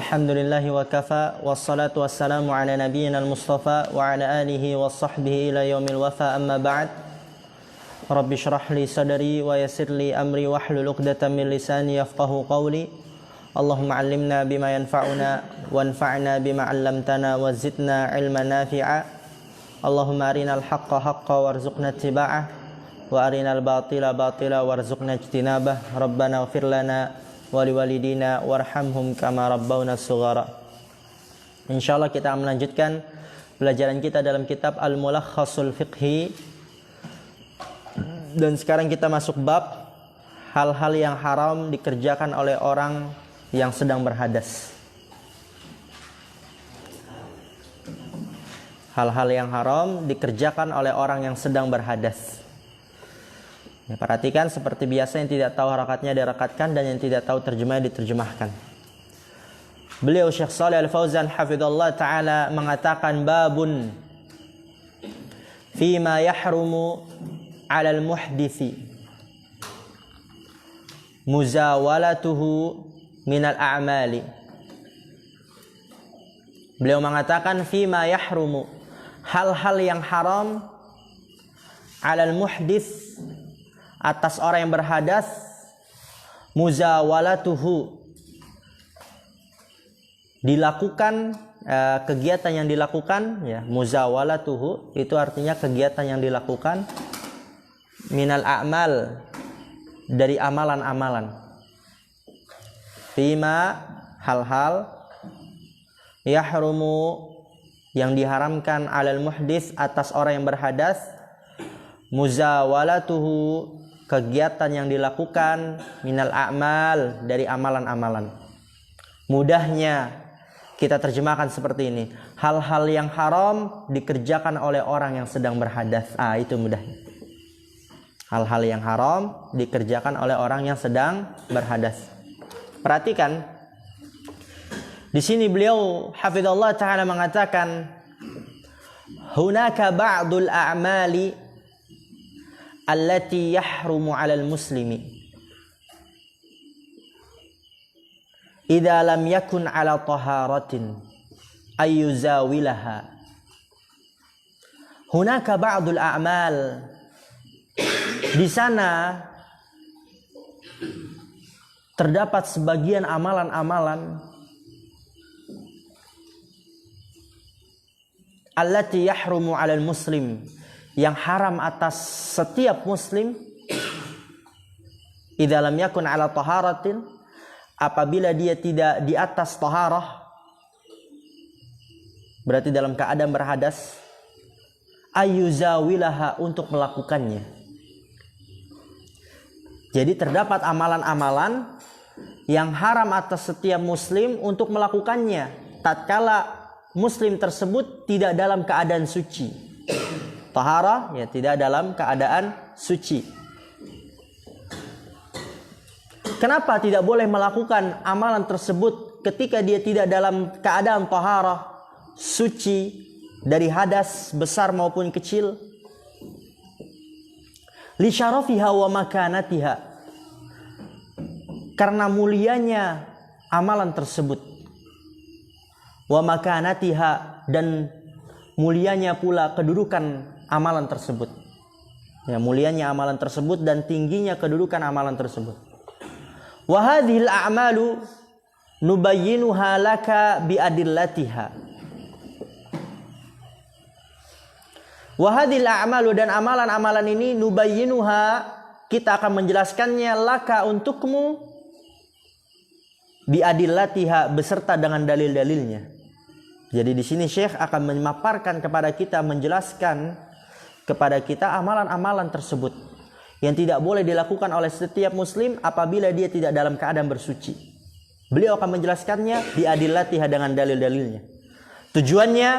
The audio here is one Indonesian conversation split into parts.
Alhamdulillahi wa kafa, wassalatu wassalamu ala nabiyyina al-mustafa wa ala alihi wa sahbihi ila yaumil wafa, amma ba'd. Rabbi shrah li sadri wa yassir li amri wahlul 'uqdatam min lisani yafqahu qawli. Allahumma 'allimna bima yanfa'una wanfa'na bima 'allamtana wa zidna 'ilman nafi'a. Allahumma arinal haqqa haqqan warzuqna ittiba'ah wa arinal batila batila warzuqna ijtinabah. Rabbana ighfir lana wali walidina warhamhum kama rabbawna sughara. Insyaallah kita melanjutkan pelajaran kita dalam kitab Al-Mulakhasul Fiqhi. Dan sekarang kita masuk bab hal-hal yang haram dikerjakan oleh orang yang sedang berhadas. Hal-hal yang haram dikerjakan oleh orang yang sedang berhadas. Ya, perhatikan seperti biasa, yang tidak tahu harakatnya diharakatkan dan yang tidak tahu terjemahnya diterjemahkan. Beliau Syekh Shalih Al-Fauzan hafizallahu taala mengatakan babun fima yahrumu 'ala al-muhditsi muzawalatuhu minal a'mali. Beliau mengatakan fima yahrumu, hal-hal yang haram 'ala al-muhdits, atas orang yang berhadas, muzawalatuhu, dilakukan kegiatan yang dilakukan, ya, muzawalatuhu itu artinya kegiatan yang dilakukan, minal a'mal, dari amalan-amalan, fima, hal-hal, yahrumu, yang diharamkan, alal muhdits, atas orang yang berhadas, muzawalatuhu, kegiatan yang dilakukan, minal a'mal, dari amalan-amalan. Mudahnya kita terjemahkan seperti ini: hal-hal yang haram dikerjakan oleh orang yang sedang berhadas. Itu mudahnya. Hal-hal yang haram dikerjakan oleh orang yang sedang berhadas. Perhatikan di sini beliau hafizallahu taala mengatakan, hunaka ba'dul a'mali allati yahrumu 'alal muslimi idza lam yakun 'ala taharatin ayyuzawilaha. Hunaka ba'dul a'mal, di sana terdapat sebagian amalan-amalan allati yahrumu 'alal muslim, yang haram atas setiap muslim, idza lam yakun 'ala taharatin, apabila dia tidak di atas taharah, berarti dalam keadaan berhadas, ayyuzawilaha, untuk melakukannya. Jadi terdapat amalan-amalan yang haram atas setiap muslim untuk melakukannya tatkala muslim tersebut tidak dalam keadaan suci. Taharah, ya, tidak dalam keadaan suci. Kenapa tidak boleh melakukan amalan tersebut ketika dia tidak dalam keadaan taharah, suci dari hadas besar maupun kecil? Li syarafiha wa makanatiha, karena mulianya amalan tersebut. Wa makanatiha, dan mulianya pula kedudukan amalan tersebut. Ya, mulianya amalan tersebut dan tingginya kedudukan amalan tersebut. Wa hadhil a'malu nubayyinuha laka bi adillatiha. Wa hadhil a'malu, dan amalan-amalan ini, nubayyinuha, kita akan menjelaskannya, laka, untukmu, bi adillatiha, beserta dengan dalil-dalilnya. Jadi di sini Syekh akan memaparkan kepada kita, menjelaskan kepada kita amalan-amalan tersebut yang tidak boleh dilakukan oleh setiap muslim apabila dia tidak dalam keadaan bersuci. Beliau akan menjelaskannya di adillatiha, dengan dalil-dalilnya. Tujuannya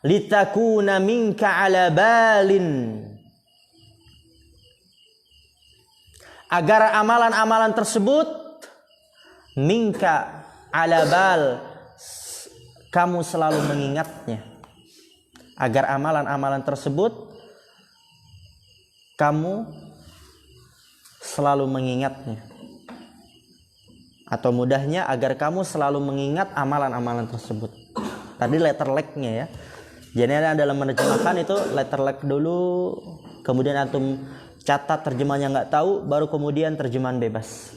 litakuna minka ala balin, agar amalan-amalan tersebut minka ala bal, kamu selalu mengingatnya. Agar amalan-amalan tersebut kamu selalu mengingatnya. Atau mudahnya agar kamu selalu mengingat amalan-amalan tersebut. Tadi letter leg-nya ya. Jadi dalam menerjemahkan itu letter leg dulu, kemudian antum catat terjemahannya nggak tahu, baru kemudian terjemahan bebas.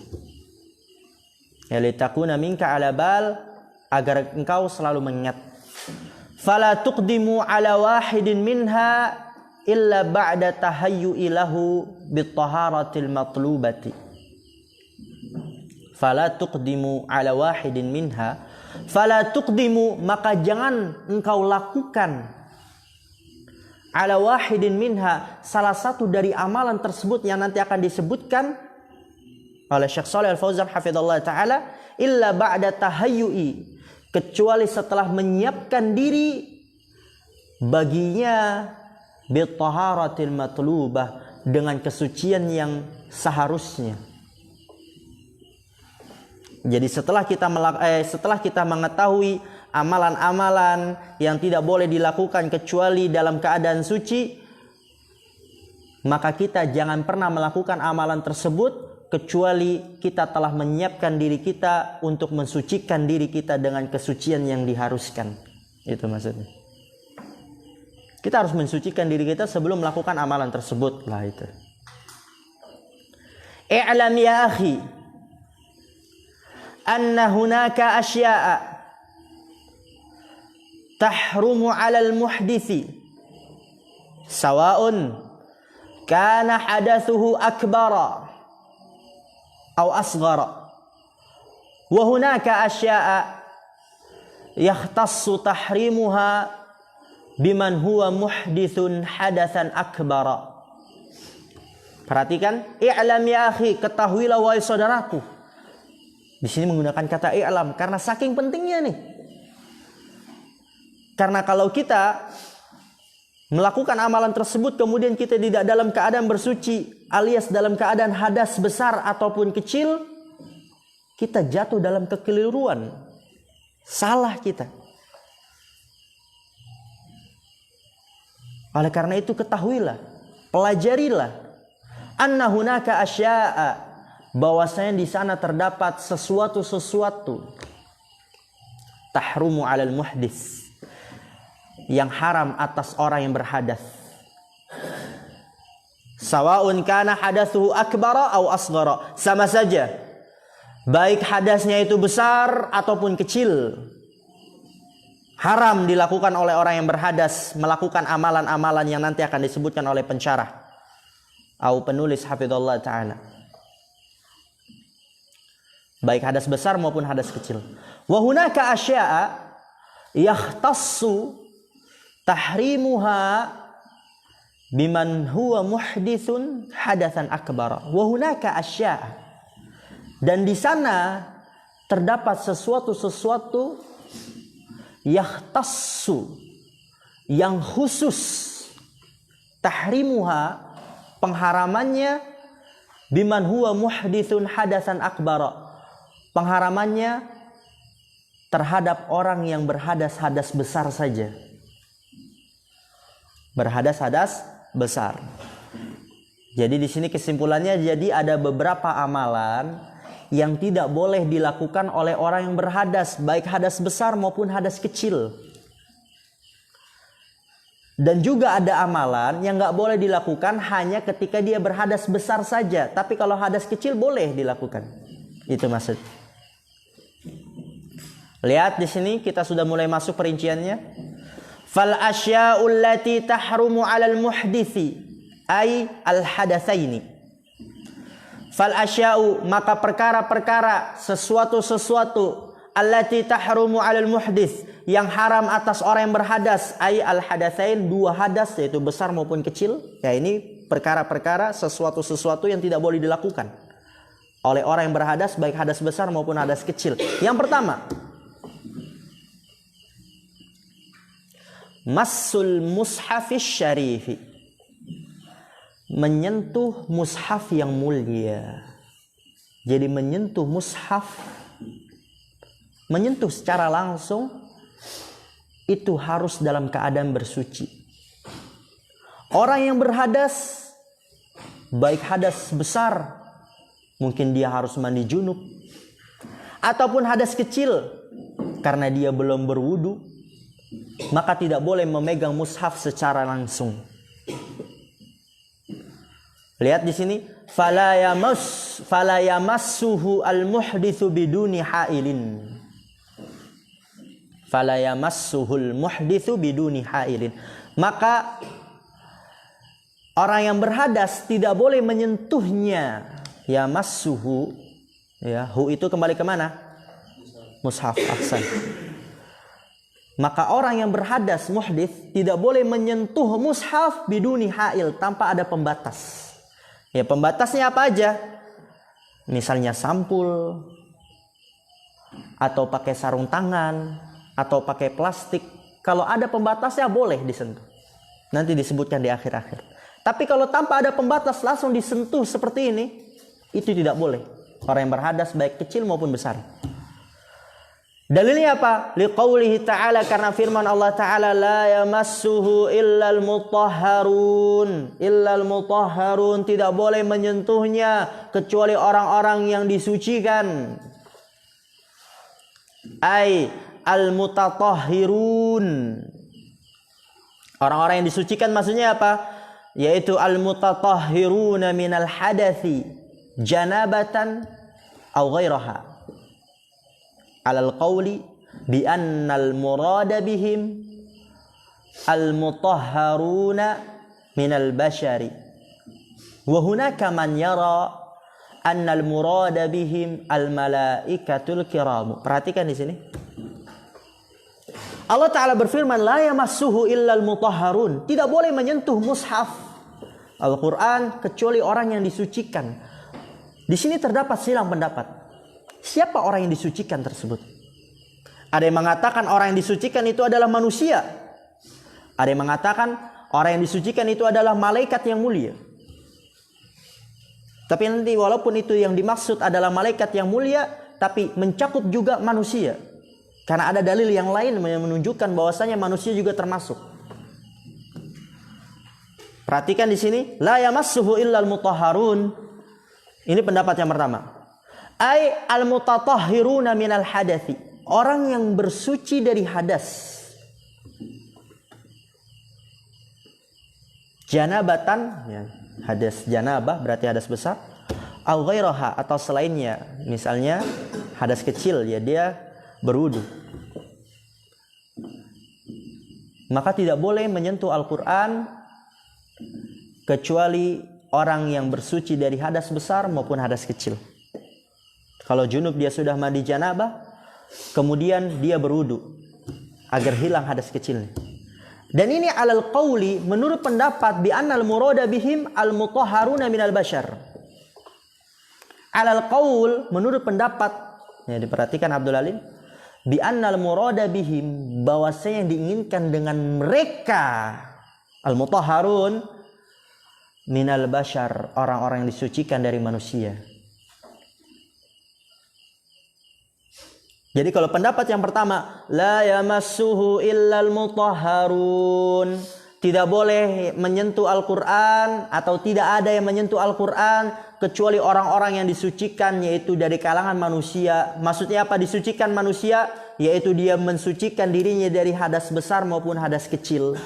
Ya litakuna minka ala bal, agar engkau selalu mengingat. Fala tuqdimu ala wahidin minha illa ba'da tahayyu'i lahu bitaharatil matlubati. Fala tuqdimu ala wahidin minha, fala tuqdimu, maka jangan engkau lakukan ala wahidin minha, salah satu dari amalan tersebut yang nanti akan disebutkan oleh Syekh Shalih Al-Fauzan hafizallahu taala, illa ba'da tahayyu'i, kecuali setelah menyiapkan diri baginya bitaharatil matlubah, dengan kesucian yang seharusnya. Jadi setelah kita mengetahui amalan-amalan yang tidak boleh dilakukan kecuali dalam keadaan suci, maka kita jangan pernah melakukan amalan tersebut kecuali kita telah menyiapkan diri kita untuk mensucikan diri kita dengan kesucian yang diharuskan. Itu maksudnya. Kita harus mensucikan diri kita sebelum melakukan amalan tersebut lah itu. I'lam ya akhi anna hunaka asya'a tahrumu 'ala al-muhditsi sawa'un kana hadatsuhu akbara aw asghara, wa hunaka asya'a yahtassu tahrimuha biman huwa muhditsun hadatsan akbara. Perhatikan, i'lam ya akhi, ketahuilah wahai saudaraku. Di sini menggunakan kata i'lam karena saking pentingnya nih. Karena kalau kita melakukan amalan tersebut kemudian kita tidak dalam keadaan bersuci alias dalam keadaan hadas besar ataupun kecil, kita jatuh dalam kekeliruan. Salah kita. Oleh karena itu ketahuilah, pelajarilah anna hunaka asya'a, bahwasanya di sana terdapat sesuatu tahrumu 'alal muhdits, yang haram atas orang yang berhadas. Sawa'un kana hadatsuhu akbara aw asghara, sama saja baik hadasnya itu besar ataupun kecil. Haram dilakukan oleh orang yang berhadas melakukan amalan-amalan yang nanti akan disebutkan oleh pensyarah atau penulis hafizallahu taala. Baik hadas besar maupun hadas kecil. Wa hunaka asya'a yahtassu tahrimuha biman huwa muhditsun hadatsan akbar. Wa hunaka asya'a, dan di sana terdapat sesuatu yahtassu, yang khusus, tahrimuha, pengharamannya, biman huwa muhditsun hadatsan akbar, pengharamannya terhadap orang yang berhadas besar saja. Berhadas besar. Jadi di sini kesimpulannya, jadi ada beberapa amalan yang tidak boleh dilakukan oleh orang yang berhadas, baik hadas besar maupun hadas kecil. Dan juga ada amalan yang nggak boleh dilakukan hanya ketika dia berhadas besar saja, tapi kalau hadas kecil boleh dilakukan. Itu maksud. Lihat di sini kita sudah mulai masuk perinciannya. Fal asya'ul lati tahrumu 'alal muhditsi ay al hadatsaini. Fal asya'u, maka perkara-perkara, sesuatu allati tahrumu 'alal muhdits, yang haram atas orang yang berhadas, ay al hadatsain, dua hadas yaitu besar maupun kecil. Ya, ini perkara-perkara, sesuatu yang tidak boleh dilakukan oleh orang yang berhadas, baik hadas besar maupun hadas kecil. Yang pertama, massul mushafis syarifi, menyentuh mushaf yang mulia. Jadi menyentuh mushaf, menyentuh secara langsung, itu harus dalam keadaan bersuci. Orang yang berhadas, baik hadas besar, mungkin dia harus mandi junub, ataupun hadas kecil karena dia belum berwudu, maka tidak boleh memegang mushaf secara langsung. Lihat di sini, fala yamassuhu al-muhditsu biduni hailin. Fala yamassuhul muhditsu biduni hailin. Maka orang yang berhadas tidak boleh menyentuhnya. Yamassuhu, ya, hu itu kembali ke mana? Mushaf. Ahsan. Maka orang yang berhadas muhdits tidak boleh menyentuh mushaf biduni hail, tanpa ada pembatas. Ya, pembatasnya apa aja? Misalnya sampul, atau pakai sarung tangan, atau pakai plastik. Kalau ada pembatasnya boleh disentuh. Nanti disebutkan di akhir-akhir. Tapi kalau tanpa ada pembatas langsung disentuh seperti ini, itu tidak boleh. Orang yang berhadas baik kecil maupun besar. Dalilnya apa? Liqaulihi ta'ala, karena firman Allah Ta'ala, la yamassuhu illal mutahharun. Illal mutahharun, tidak boleh menyentuhnya kecuali orang-orang yang disucikan. Ai al-mutatahhirun. Orang-orang yang disucikan maksudnya apa? Yaitu al-mutatahhiruna minal hadathi janabatan aw ghairaha. Alal qawli bi annal murada bihim al-mutahharuna minal bashari. Wa hunaka man yara annal murada bihim al-malaikatul kiram. Perhatikan di sini. Allah Ta'ala berfirman, la yamassuhu illal mutahharun. Tidak boleh menyentuh mushaf Al-Quran kecuali orang yang disucikan. Di sini terdapat silang pendapat. Siapa orang yang disucikan tersebut? Ada yang mengatakan orang yang disucikan itu adalah manusia. Ada yang mengatakan orang yang disucikan itu adalah malaikat yang mulia. Tapi nanti walaupun itu yang dimaksud adalah malaikat yang mulia, tapi mencakup juga manusia. Karena ada dalil yang lain yang menunjukkan bahwasanya manusia juga termasuk. Perhatikan di sini, la yamassuhu illal mutahharun. Ini pendapat yang pertama. Ai al-mutatahhiruna minal hadathi. Orang yang bersuci dari hadas. Janabatan, ya, hadas janabah berarti hadas besar. Au ghairaha, atau selainnya. Misalnya hadas kecil, ya dia berwudu. Maka tidak boleh menyentuh Al-Quran kecuali orang yang bersuci dari hadas besar maupun hadas kecil. Kalau junub dia sudah mandi janabah, kemudian dia berwudu agar hilang hadas kecilnya. Dan ini alal qawli, menurut pendapat bi annal murada bihim al mutahharuna minal bashar. Alal qaul, menurut pendapat, ya, diperhatikan Abdul Alim, bi annal murada bihim, bahwasanya yang diinginkan dengan mereka al mutahharun minal bashar, orang-orang yang disucikan dari manusia. Jadi kalau pendapat yang pertama, la yamassuhu illal mutahharun, tidak boleh menyentuh Al-Quran atau tidak ada yang menyentuh Al-Quran kecuali orang-orang yang disucikan, yaitu dari kalangan manusia. Maksudnya apa disucikan manusia? Yaitu dia mensucikan dirinya dari hadas besar maupun hadas kecil.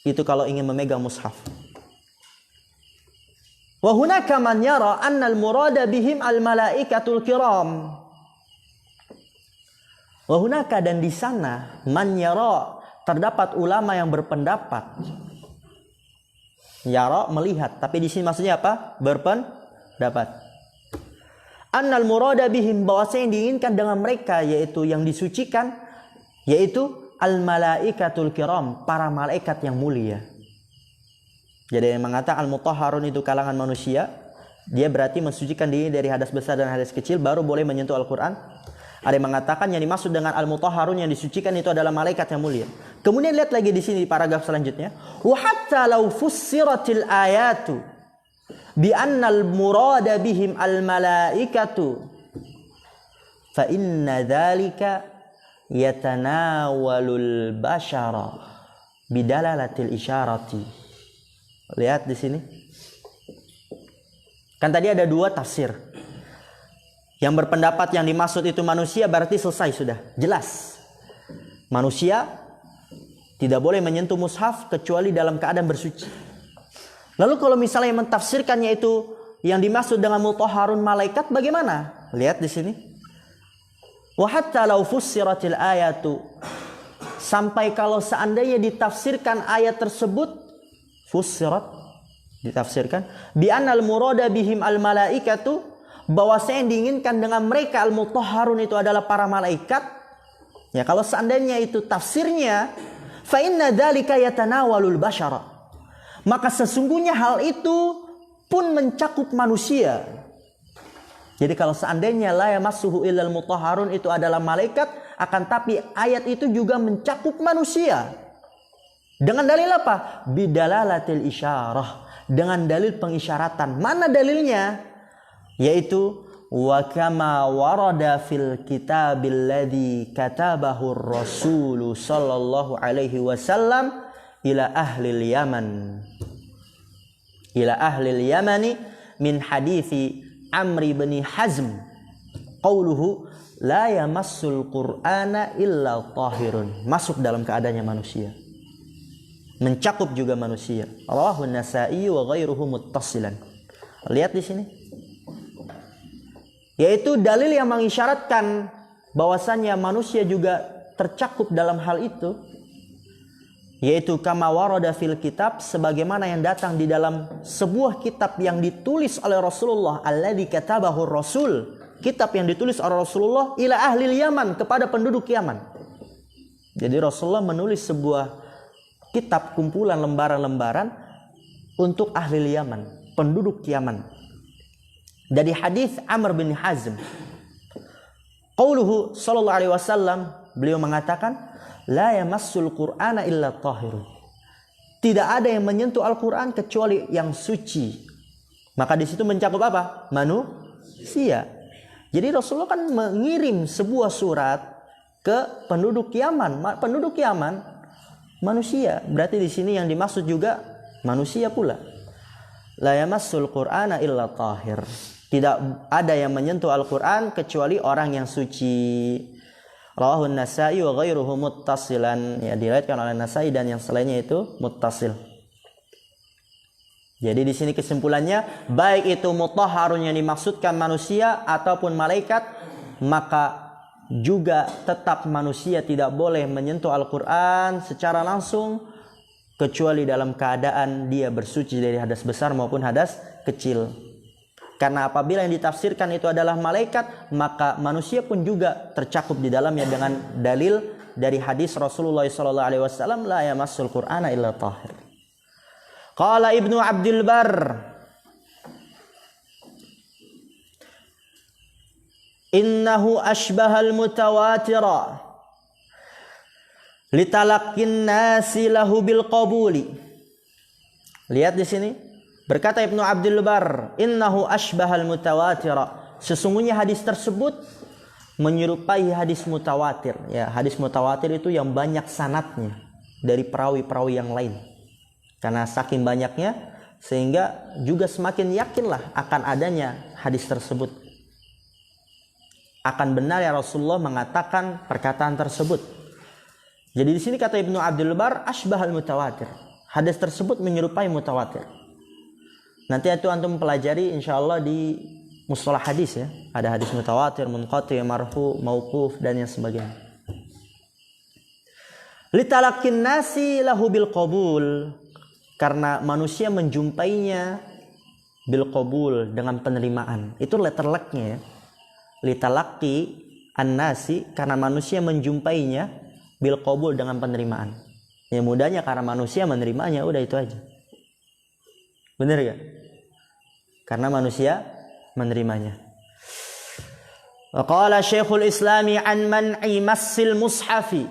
Itu kalau ingin memegang mushaf. Wa hunaka man yara annal murada bihim al malaikatul kiram. Wahunaka, dan di sana man yara, terdapat ulama yang berpendapat. Yara melihat, tapi di sini maksudnya apa? Berpendapat. Annal murada bihim, bahwasanya yang diinginkan dengan mereka yaitu yang disucikan, yaitu al malaikatul kiram, para malaikat yang mulia. Jadi yang mengatakan al mutahharun itu kalangan manusia, dia berarti mensucikan diri dari hadas besar dan hadas kecil baru boleh menyentuh Al-Quran. Ada yang mengatakan yang dimaksud dengan al-mutahharun yang disucikan itu adalah malaikat yang mulia. Kemudian lihat lagi di sini di paragraf selanjutnya. Wa hatta law fussiratil ayatu bi annal murada bihim al-malaikatu fa inna dzalika yatanawalul bashara bidalalatil isyarati. Lihat di sini. Kan tadi ada dua tafsir. Yang berpendapat yang dimaksud itu manusia berarti selesai sudah, jelas. Manusia tidak boleh menyentuh mushaf kecuali dalam keadaan bersuci. Lalu kalau misalnya yang mentafsirkannya itu yang dimaksud dengan mutahharun malaikat bagaimana? Lihat di sini. Wa hatta law fussiratil ayatu, sampai kalau seandainya ditafsirkan ayat tersebut, fussirat ditafsirkan bi annal murada bihim al malaikatu, bahwasanya yang diinginkan dengan mereka al-mutahharun itu adalah para malaikat. Ya, kalau seandainya itu tafsirnya, fa inna dzalika yatanawalul bashara, maka sesungguhnya hal itu pun mencakup manusia. Jadi kalau seandainya la yamassuhu illal mutahharun itu adalah malaikat, akan tapi ayat itu juga mencakup manusia. Dengan dalil apa? Bidalalatil isyarah, dengan dalil pengisyaratan. Mana dalilnya? Yaitu wa kama warada fil kitabil ladzi katabahu ar-rasul sallallahu alaihi wasallam ila ahli al-Yaman. Ila ahli al-Yamani min hadithi Amr bin Hazm qauluhu la yamassul qur'ana illa tahirun, masuk dalam keadaannya manusia, mencakup juga manusia. Rawahu an-Nasa'i wa ghairuhu muttasilan. Lihat di sini. Yaitu dalil yang mengisyaratkan bahwasannya manusia juga tercakup dalam hal itu. Yaitu kama warada fil kitab, sebagaimana yang datang di dalam sebuah kitab yang ditulis oleh Rasulullah, alladzi katabahu rasul, kitab yang ditulis oleh Rasulullah ila ahli Yaman, kepada penduduk Yaman. Jadi Rasulullah menulis sebuah kitab kumpulan lembaran-lembaran untuk ahli Yaman, penduduk Yaman. Dari hadis Amr bin Hazm, qauluhu sallallahu alaihi wasallam, beliau mengatakan la yamassul qur'ana illa tahirun, tidak ada yang menyentuh Al-Qur'an kecuali yang suci. Maka di situ mencakup apa? Manusia. Jadi Rasulullah kan mengirim sebuah surat ke penduduk Yaman. Penduduk Yaman manusia. Berarti di sini yang dimaksud juga manusia pula. La yamassul qur'ana illa tahir, tidak ada yang menyentuh Al-Quran kecuali orang yang suci. Rawahu an-Nasa'i wa ghairuhu muttasilan, ya, diriwayatkan oleh Nasa'i dan yang selainnya itu muttasil. Jadi di sini kesimpulannya, baik itu mutahharun yang dimaksudkan manusia ataupun malaikat, maka juga tetap manusia tidak boleh menyentuh Al-Quran secara langsung kecuali dalam keadaan dia bersuci dari hadas besar maupun hadas kecil. Karena apabila yang ditafsirkan itu adalah malaikat, maka manusia pun juga tercakup di dalamnya dengan dalil dari hadis Rasulullah SAW, la yamassul qur'ana illa tahir. Qala Ibnu Abdul Bar, innahu ashbahal mutawatira litalaqqin nasi lahu bil qabuli. Lihat di sini. Berkata Ibnu Abdul Bar, innahu ashbahal mutawatira, sesungguhnya hadis tersebut menyerupai hadis mutawatir. Ya, hadis mutawatir itu yang banyak sanadnya dari perawi-perawi yang lain. Karena saking banyaknya sehingga juga semakin yakinlah akan adanya hadis tersebut. Akan benar ya Rasulullah mengatakan perkataan tersebut. Jadi di sini kata Ibnu Abdul Bar, ashbahal mutawatir. Hadis tersebut menyerupai mutawatir. Nanti itu antum pelajari insyaallah di mustalah hadis ya. Ada hadis mutawatir, munqati, marfu, mauquf dan yang sebagainya. Litalaqqin nasi lahu bil qabul, karena manusia menjumpainya bil qabul, dengan penerimaan. Itu letter luck-nya ya. Litalaqqi an-nasi, karena manusia menjumpainya bil qabul, dengan penerimaan. Ya mudahnya karena manusia menerimanya, udah itu aja. Benar gak? Karena manusia menerimanya. Qala Syekhul Islami an man'i massil mushafi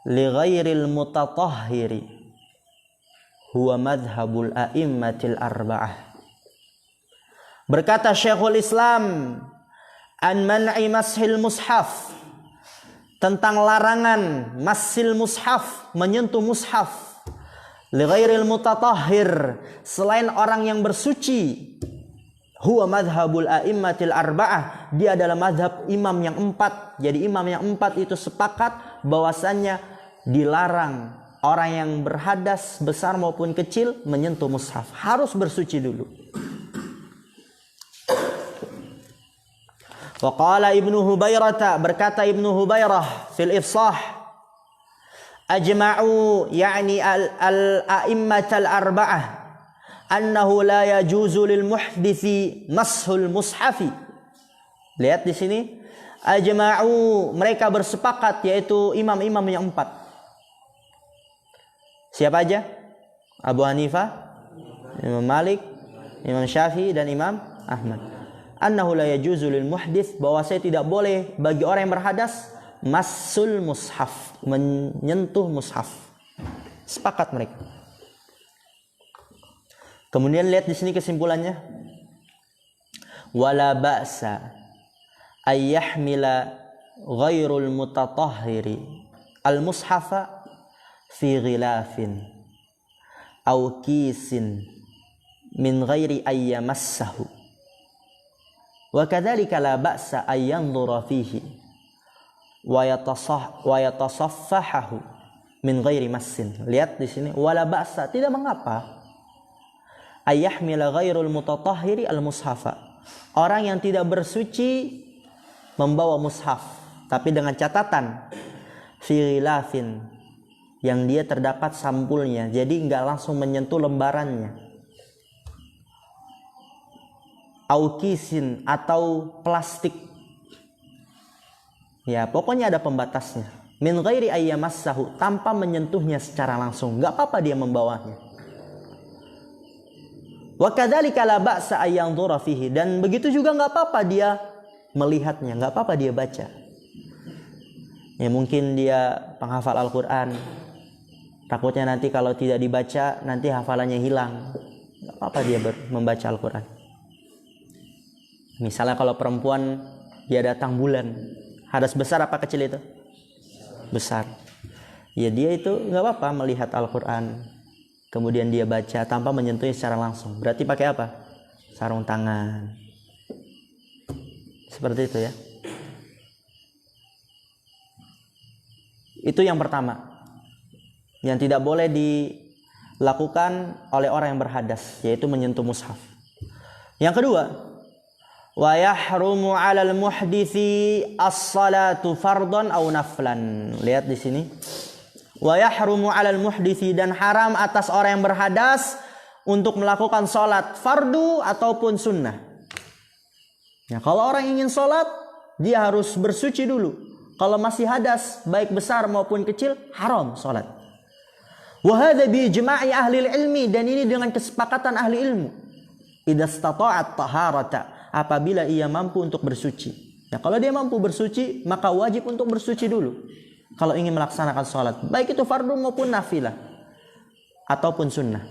li ghairil mutatahhiri huwa madhhabul a'immatil arba'ah. Berkata Syekhul Islam an man'i mashil mushaf, tentang larangan massil mushaf, menyentuh mushaf, li ghairil mutatahhir, selain orang yang bersuci, Huwa madhabul a'immatil arba'ah. Dia adalah madhab imam yang 4. Jadi imam yang 4 itu sepakat bahwasannya dilarang orang yang berhadas besar maupun kecil menyentuh mushaf. Harus bersuci dulu. Wa qala Ibnu Hubairah, berkata Ibnu Hubairah fil Ifsah, ajma'u yani al-a'immatal arba'ah annahu la yajuzu lil muhdithi mashul mushafi. Lihat di sini, ajma'u, mereka bersepakat, yaitu imam-imam yang 4. Siapa aja? Abu Hanifah, Imam Malik, Imam Syafi'i dan Imam Ahmad. Annahu la yajuzu lil muhdits, bahwa saya tidak boleh bagi orang yang berhadas masul mushaf, menyentuh mushaf. Sepakat mereka. Kemudian lihat di sini kesimpulannya. Wala ba'sa ay yahmila ghairul mutatahhiri al mushafa fi ghilafin aw kisin min ghairi ay yamassahu. Wa kadzalika la ba'sa ay yanzura fihi wa yatasaffahahu min ghairi massin. Lihat di sini, wala ba'sa, tidak mengapa, ay yahmila ghairul mutatahhiri al mushafa, orang yang tidak bersuci membawa mushaf, tapi dengan catatan fi ghilafin, yang dia terdapat sampulnya, jadi enggak langsung menyentuh lembarannya. Aukisin, atau plastik. Ya, pokoknya ada pembatasnya. Min ghairi ayyamassahu, tanpa menyentuhnya secara langsung. Enggak apa-apa dia membawanya. Wa kadzalika la ba'sa ayyanzura fihi, dan begitu juga enggak apa-apa dia melihatnya, enggak apa-apa dia baca. Ya, mungkin dia penghafal Al-Qur'an. Takutnya nanti kalau tidak dibaca nanti hafalannya hilang. Enggak apa-apa dia membaca Al-Qur'an. Misalnya kalau perempuan dia datang bulan, hadas besar apa kecil itu? Besar. Ya dia itu nggak apa-apa melihat Al-Quran, kemudian dia baca tanpa menyentuhnya secara langsung. Berarti pakai apa? Sarung tangan. Seperti itu ya. Itu yang pertama, yang tidak boleh dilakukan oleh orang yang berhadas, yaitu menyentuh mushaf. Yang kedua, wa yahrumu 'alal muhditsi as-salatu fardhan aw naflan. Lihat di sini. Wa yahrumu 'alal muhditsi, dan haram atas orang yang berhadas untuk melakukan salat fardu ataupun sunnah. Ya, kalau orang ingin salat, dia harus bersuci dulu. Kalau masih hadas, baik besar maupun kecil, haram salat. Wa hadza bi ijma'i ahli ilmi, dan ini dengan kesepakatan ahli ilmu. Idza istata'at taharata, apabila ia mampu untuk bersuci. Ya, kalau dia mampu bersuci, maka wajib untuk bersuci dulu kalau ingin melaksanakan sholat, baik itu fardu maupun nafilah ataupun sunnah.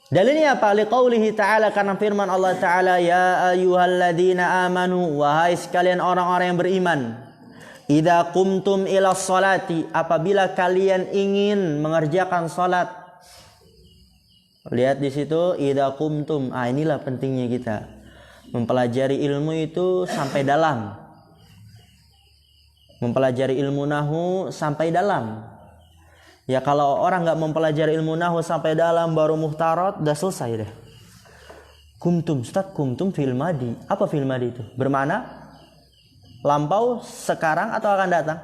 Dalilnya apa? Liqaulihi ta'ala, karena firman Allah Ta'ala, ya ayyuhalladzina amanu, wahai sekalian orang-orang yang beriman, idza qumtum ila sholati, apabila kalian ingin mengerjakan salat. Lihat di situ, idza qumtum. Inilah pentingnya kita mempelajari ilmu itu sampai dalam. Mempelajari ilmu nahwu sampai dalam. Ya, kalau orang nggak mempelajari ilmu nahwu sampai dalam baru muhtarat, udah selesai deh. Kumtum, Ustaz, kumtum fil madi. Apa fil madi itu? Bermakna lampau, sekarang atau akan datang?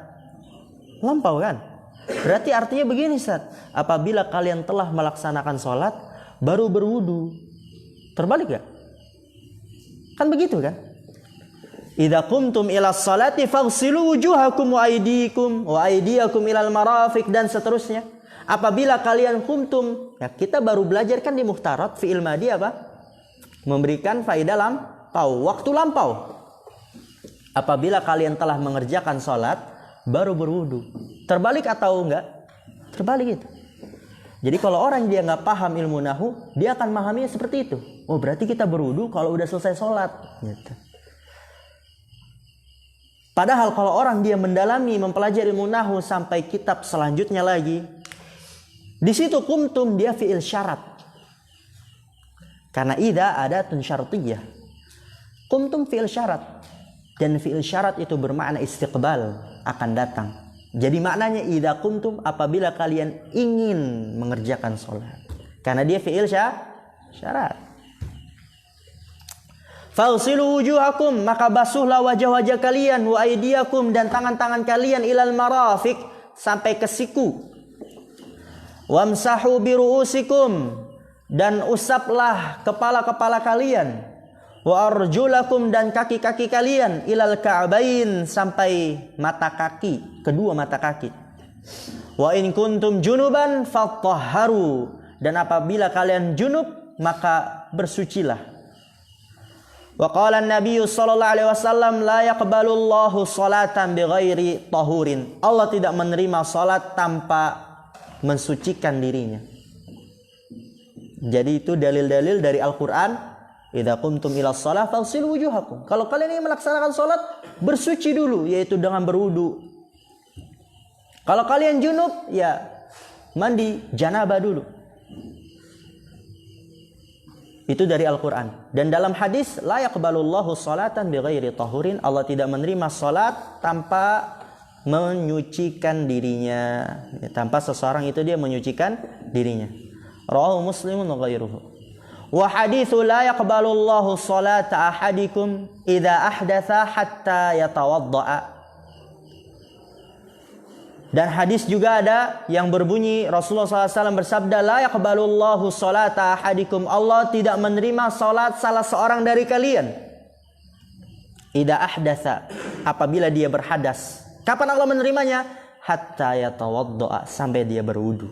Lampau kan? Berarti artinya begini, Ustaz. Apabila kalian telah melaksanakan sholat baru berwudu. Terbalik gak? Kan begitu kan? Idza qumtum ila sholati faghsilu wujuhakum wa aydiyakum ilal marafiq, dan seterusnya. Apabila kalian qumtum, ya kita baru belajar kan di muhtarat fi'il madi apa? Memberikan faedah lampau, waktu lampau. Apabila kalian telah mengerjakan sholat baru berwudu. Terbalik atau enggak? Terbalik itu. Jadi kalau orang dia nggak paham ilmu nahwu, dia akan memahaminya seperti itu. Oh, berarti kita berwudu kalau udah selesai sholat. Gitu. Padahal kalau orang dia mendalami, mempelajari ilmu nahwu sampai kitab selanjutnya lagi, di situ kumtum dia fi'il syarat. Karena idza adatun syartiyah. Qumtum fi'il syarat. Dan fi'il syarat itu bermakna istiqbal, akan datang. Jadi maknanya idza qumtum, apabila kalian ingin mengerjakan salat. Karena dia fi'il syarat. Fagsilu wujuhakum, maka basuhlah wajah-wajah kalian, wa aydiyakum, dan tangan-tangan kalian, ilal marafiq, sampai ke siku. Wamsahu biru'usikum, dan usaplah kepala-kepala kalian. Wa arjulakum, dan kaki-kaki kalian, ilal ka'bain, sampai mata kaki, kedua mata kaki. Wa in kuntum junuban fatahharu, dan apabila kalian junub maka bersucilah. Wa qala an-nabiy sallallahu alaihi wasallam la yaqbalullahu salatan bighairi tahurin. Allah tidak menerima salat tanpa mensucikan dirinya. Jadi itu dalil-dalil dari Al-Qur'an, idza qumtum ila shalah faghsilu wujuhakum. Kalau kalian ingin melaksanakan salat, bersuci dulu, yaitu dengan berwudu. Kalau kalian junub, ya mandi janabah dulu. Itu dari Al-Quran. Dan dalam hadis, la yaqbalullahu salatan bighairi tahurin. Allah tidak menerima salat tanpa menyucikan dirinya. Tanpa seseorang itu dia menyucikan dirinya. Rawahu Muslimun wa ghairuhu. Wa haditsu la yaqbalullahu salata ahadikum idza ahdatsa hatta yatawadda'a. Dan hadis juga ada yang berbunyi Rasulullah SAW bersabda, la yaqbalullahu salata ahadikum. Allah tidak menerima salat salah seorang dari kalian. Idza ahdatsa, apabila dia berhadas. Kapan Allah menerimanya? Hatta yatawadda'a, sampai dia berwudu.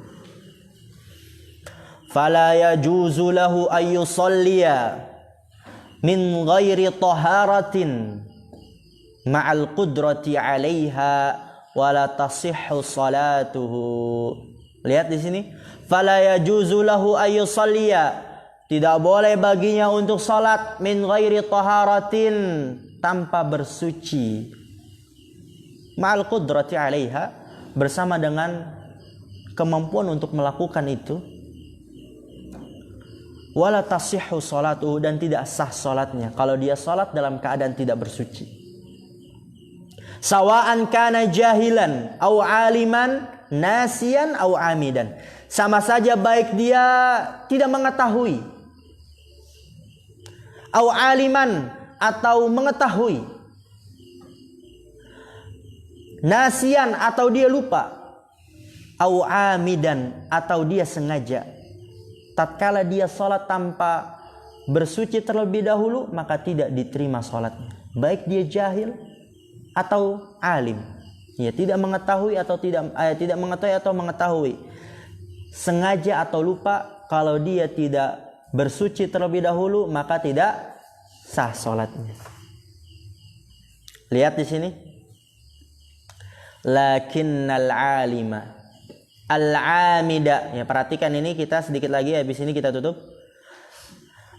Fala yajuzu lahu ay yusalliya min ghairi taharatin ma'al qudrati 'alaiha wala tasihhu salatuhu. Lihat di sini, fala yajuzu lahu ay yusalliya, tidak boleh baginya untuk salat min ghairi taharatin, tanpa bersuci, ma'al qudrati 'alaiha, bersama dengan kemampuan untuk melakukan itu, wala tasihhu salatuhu, dan tidak sah salatnya kalau dia salat dalam keadaan tidak bersuci. Sawa'an kana jahilan au aliman nasiyan au amidan. Sama saja baik dia tidak mengetahui, au aliman, atau mengetahui, nasiyan, atau dia lupa, au amidan, atau dia sengaja. Tatkala dia salat tanpa bersuci terlebih dahulu, maka tidak diterima salatnya. Baik dia jahil atau alim, ya, tidak mengetahui atau tidak mengetahui atau mengetahui, sengaja atau lupa, kalau dia tidak bersuci terlebih dahulu maka tidak sah salatnya. Lihat di sini, lakinnal alima al-amida, ya, perhatikan ini, kita sedikit lagi, habis ini kita tutup.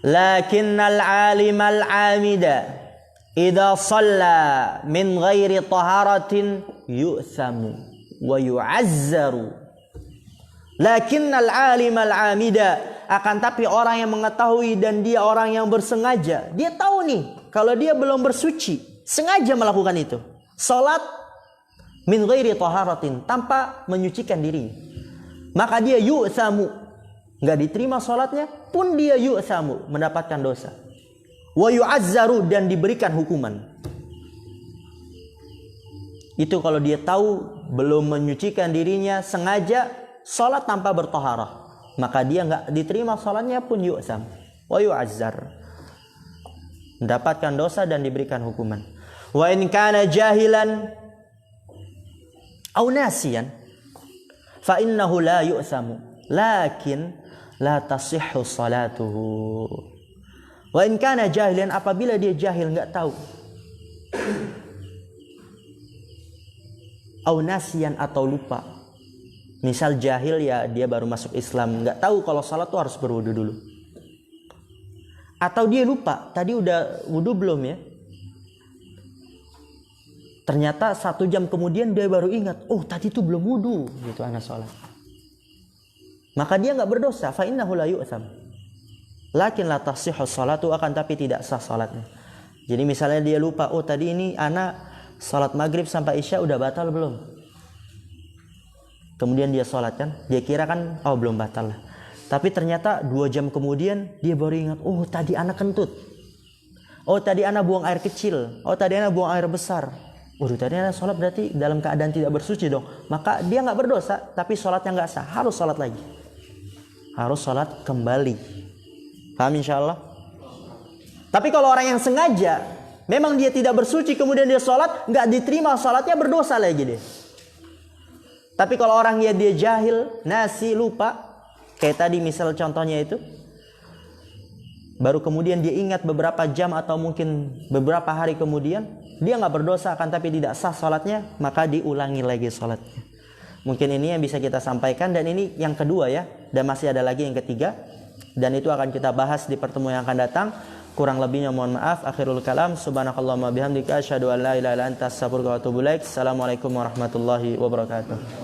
Lakinnal alima al-amida idza shalla min ghairi taharatin yu'thamu wa yu'azzaru. Lakinnal alim al-amida, akan tapi orang yang mengetahui dan dia orang yang bersengaja, dia tahu nih kalau dia belum bersuci, sengaja melakukan itu, salat min ghairi taharatin, tanpa menyucikan diri, maka dia yu'thamu, enggak diterima salatnya, pun dia yu'thamu, mendapatkan dosa. Wa yu'azzaru, dan diberikan hukuman. Itu kalau dia tahu belum menyucikan dirinya, sengaja salat tanpa bertaharah, maka dia enggak diterima salatnya, pun yu'zam wa yu'azzar, mendapatkan dosa dan diberikan hukuman. Wa in kana jahilan aw nasiyan fa innahu la yu'zamu lakin la tasihhu salatuhu. Wa in kana jahilan, apabila dia jahil, enggak tahu, au nasiyan, atau lupa. Misal jahil, ya dia baru masuk Islam, enggak tahu kalau salat itu harus berwudu dulu. Atau dia lupa, tadi udah wudu belum ya? Ternyata 1 jam kemudian dia baru ingat, oh tadi itu belum wudu, gitu anak salat. Maka dia enggak berdosa, fa innahu la yu'tham. lakin la tasihhu salatu, akan tapi tidak sah salatnya. Jadi misalnya dia lupa, oh tadi ini anak salat maghrib sampai isya udah batal belum? Kemudian dia salat kan, dia kira kan, oh belum batal lah. Tapi ternyata 2 jam kemudian dia baru ingat, oh tadi anak kentut. Oh tadi anak buang air kecil. Oh tadi anak buang air besar. Waduh, tadi anak salat berarti dalam keadaan tidak bersuci dong. Maka dia nggak berdosa, tapi salatnya nggak sah, harus salat lagi. Harus salat kembali. Paham insyaallah? Tapi kalau orang yang sengaja, memang dia tidak bersuci, kemudian dia sholat, nggak diterima sholatnya, berdosa lagi dia. Tapi kalau orang ya dia jahil, nasi, lupa, kayak tadi misal contohnya itu, baru kemudian dia ingat beberapa jam atau mungkin beberapa hari kemudian, dia nggak berdosa, akan tapi tidak sah sholatnya, maka diulangi lagi sholatnya. Mungkin ini yang bisa kita sampaikan, dan ini yang kedua ya, dan masih ada lagi yang ketiga. Dan itu akan kita bahas di pertemuan yang akan datang. Kurang lebihnya mohon maaf. Akhirul kalam, subhanakallahumma bihamdika asyhadu an la ilaha illa anta astaghfiruka wa atubu ilaik. Assalamualaikum warahmatullahi wabarakatuh.